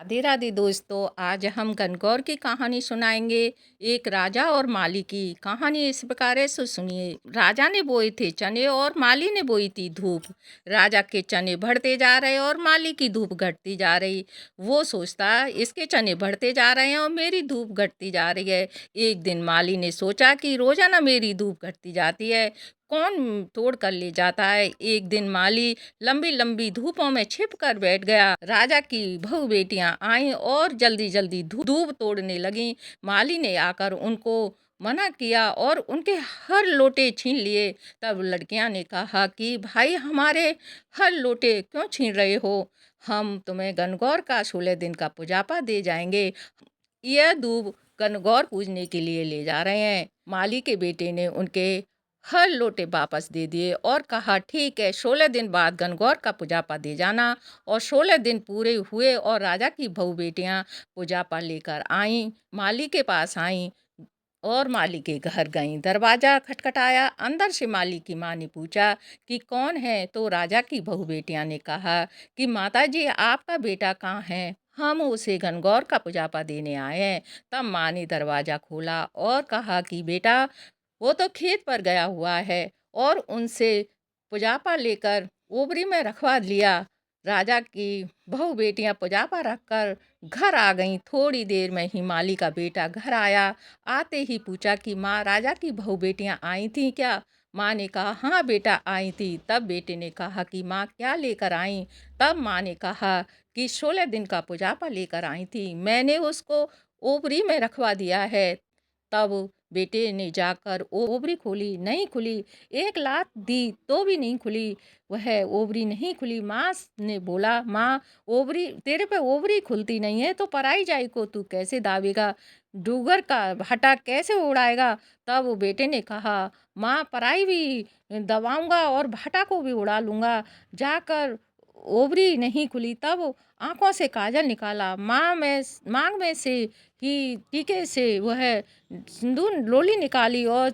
राधे राधे दोस्तों, आज हम गणगौर की कहानी सुनाएंगे। एक राजा और माली की कहानी इस प्रकार है, सो सुनिए। राजा ने बोए थे चने और माली ने बोई थी धूप। राजा के चने बढ़ते जा रहे और माली की धूप घटती जा रही। वो सोचता, इसके चने बढ़ते जा रहे हैं और मेरी धूप घटती जा रही है। एक दिन माली ने सोचा कि रोजाना मेरी धूप घटती जाती है, कौन तोड़ कर ले जाता है। एक दिन माली लंबी लंबी धूपों में छिप कर बैठ गया। राजा की बहू बेटियां आईं और जल्दी जल्दी धूप तोड़ने लगीं। माली ने आकर उनको मना किया और उनके हर लोटे छीन लिए। तब लड़कियां ने कहा कि भाई, हमारे हर लोटे क्यों छीन रहे हो? हम तुम्हें गणगौर का 16 दिन का पूजापा दे जाएंगे। यह दूब गणगौर पूजने के लिए ले जा रहे हैं। माली के बेटे ने उनके हर लोटे वापस दे दिए और कहा, ठीक है, 16 दिन बाद गणगौर का पूजापा दे जाना। और 16 दिन पूरे हुए और राजा की बहू बेटियां पूजापा लेकर आईं, माली के पास आईं और माली के घर गईं। दरवाज़ा खटखटाया। अंदर से माली की माँ ने पूछा कि कौन है? तो राजा की बहू बेटियां ने कहा कि माता जी, आपका बेटा कहाँ है? हम उसे गणगौर का पूजापा देने आए हैं। तब माँ ने दरवाज़ा खोला और कहा कि बेटा, वो तो खेत पर गया हुआ है। और उनसे पुजापा लेकर ओबरी में रखवा लिया। राजा की बहू बेटियां पुजापा रखकर घर आ गईं। थोड़ी देर में ही माली का बेटा घर आया। आते ही पूछा कि माँ, राजा की बहू बेटियां आई थी क्या? माँ ने कहा, हाँ बेटा, आई थी। तब बेटे ने कहा कि माँ, क्या लेकर आई? तब माँ ने कहा कि 16 दिन का पुजापा लेकर आई थी, मैंने उसको ओबरी में रखवा दिया है। तब बेटे ने जाकर ओबरी खोली, नहीं खुली। एक लात दी तो भी नहीं खुली, वह ओबरी नहीं खुली। माँ ने बोला, माँ, ओबरी तेरे पे ओबरी खुलती नहीं है तो पराई जाई को तू कैसे दावेगा? डूगर का भाटा कैसे उड़ाएगा? तब वो बेटे ने कहा, माँ, पराई भी दबाऊंगा और भाटा को भी उड़ा लूंगा। जाकर ओबरी नहीं खुली। तब आंखों से काजल निकाला। मांग में से ही टीके से वह सिंदूर लोली निकाली और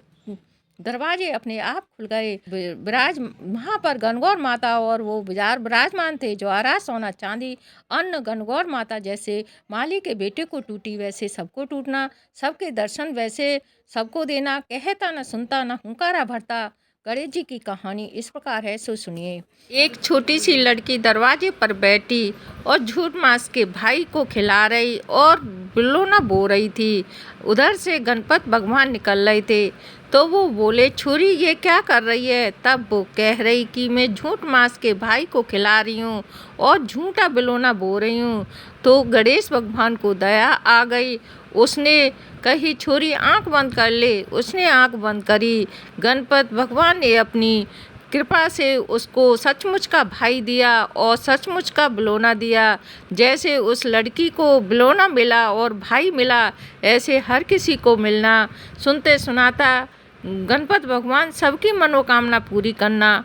दरवाजे अपने आप खुल गए। विराज वहाँ पर गणगौर माता और वो बाजार विराजमान थे। ज्वारा, सोना, चांदी, अन्न गणगौर माता जैसे माली के बेटे को टूटी, वैसे सबको टूटना, सबके दर्शन वैसे सबको देना। कहता न सुनता, न हुंकारा भरता। गणेश जी की कहानी इस प्रकार है, सो सुनिए। एक छोटी सी लड़की दरवाजे पर बैठी और झूठ मास के भाई को खिला रही और बिल्लोना बो रही थी। उधर से गणपत भगवान निकल रहे थे। तो वो बोले, छोरी, ये क्या कर रही है? तब वो कह रही कि मैं झूठ मास के भाई को खिला रही हूँ और झूठा बिलोना बो रही हूँ। तो गणेश भगवान को दया आ गई। उसने कही, छोरी, आंख बंद कर ले। उसने आंख बंद करी। गणपत भगवान ने अपनी कृपा से उसको सचमुच का भाई दिया और सचमुच का बिलोना दिया। जैसे उस लड़की को बिलोना मिला और भाई मिला, ऐसे हर किसी को मिलना। सुनते सुनाता गणपत भगवान सबकी मनोकामना पूरी करना।